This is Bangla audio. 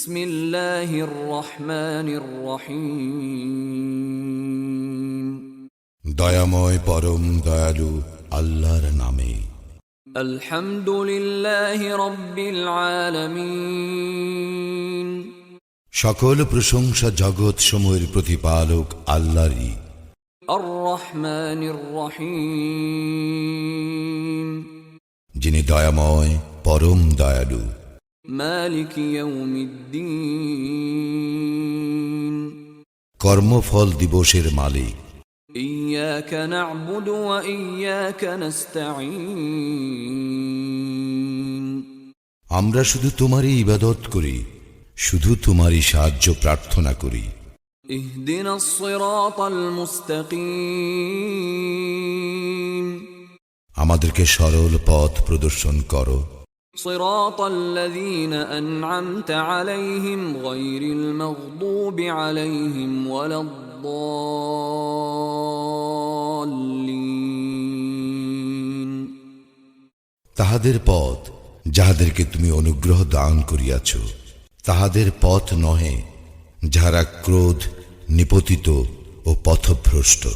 বিসমিল্লাহির রহমানির রহিম। দয়াময় পরম দয়ালু আল্লাহর নামে। আলহামদুলিল্লাহি রাব্বিল আলামিন। সকল প্রশংসা জগৎ সমূহের প্রতিপালক আল্লাহরই। আর রহমানির রহিম। যিনি দয়াময় পরম দয়ালু। মালিক ইয়াউমিদ্দিন। কর্মফল দিবসের মালিক। ইয়্যাকা না'বুদু ওয়া ইয়্যাকা নাস্তাঈন। আমরা শুধু তোমারই ইবাদত করি, শুধু তোমারই সাহায্য প্রার্থনা করি। ইহদিনাস সিরাতাল মুস্তাকিম। আমাদেরকে সরল পথ প্রদর্শন করো। সিরাতাল্লাযীনা আন'আমতা আলাইহিম গায়রিল মাগদুবি আলাইহিম ওয়ালাদ-দাল্লিন। তাহাদের পথ যাহাদেরকে তুমি অনুগ্রহ দান করিয়াছ, তাহাদের পথ নহে যাহারা ক্রোধ নিপতিত ও পথভ্রষ্ট।